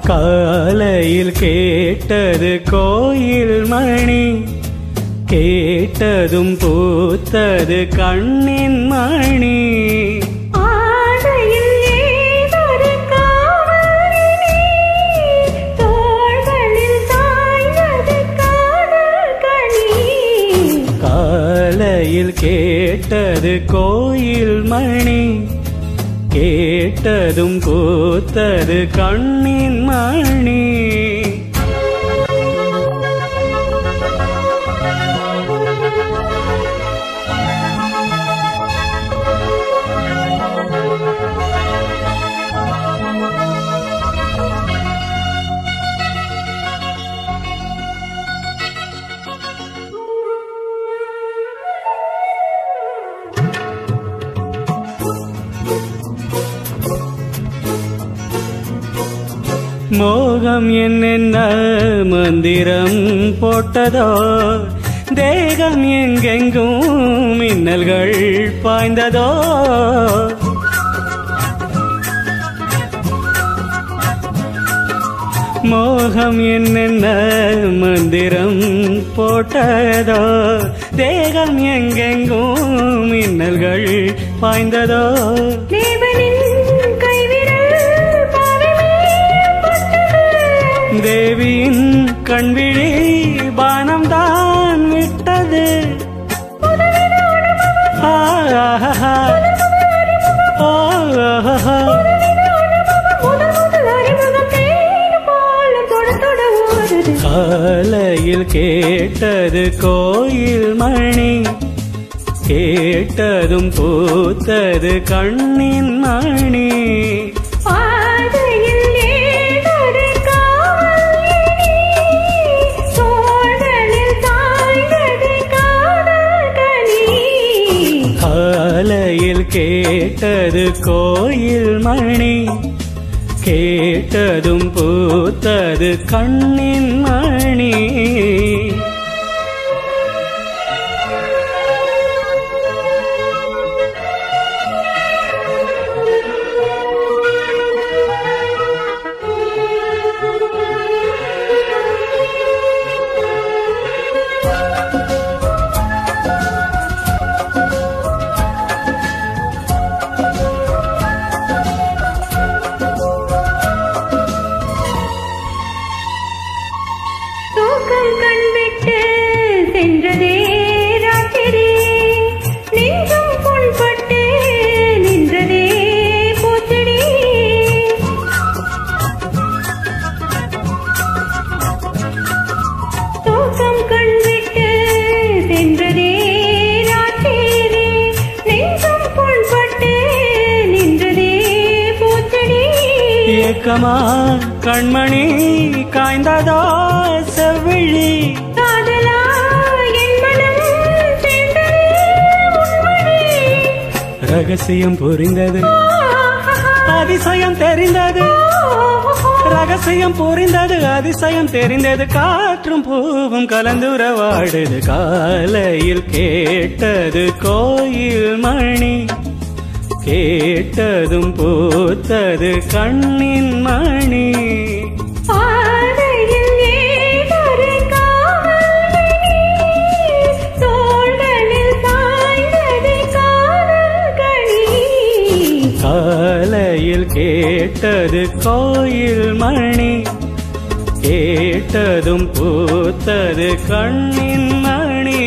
காலையில் கேட்டது கோயில் மணி, கேட்டதும் பூத்தது கண்ணின் மணி. காலையில் கேட்டது கோயில் மணி, கேட்டதும் பூத்தது கண்ணின் மணி. மோகம் என்னென்ன மந்திரம் போட்டதோ, தேகம் எங்கெங்கும் மின்னல்கள் பாய்ந்ததோ. மோகம் என்னென்ன மந்திரம் போட்டதோ, தேகம் எங்கெங்கும் மின்னல்கள் பாய்ந்ததோ. தேவியின் கண்விழி பானம் தான் விட்டது. காலையில் கேட்டது கோயில் மணி, கேட்டதும் பூத்தது கண்ணின் மணி. காலையில் கேட்டது கோயில் மணி, கேட்டதும் பூத்தது கண்ணின் மணி. ஏக்கமா கண்மணி காய்ந்ததோ செவ்விழி, ரகசியம் புரிந்தது அதிசயம் தெரிந்தது. ரகசியம் புரிந்தது அதிசயம் தெரிந்தது. காற்றும் பூவும் கலந்துறவாடுது. காலையில் கேட்டது கோயில் மணி, கேட்டதும் பூத்தது கண்ணின் மணி. காலையில் கேட்டது கோயில் மணி, கேட்டதும் பூத்தது கண்ணின் மணி.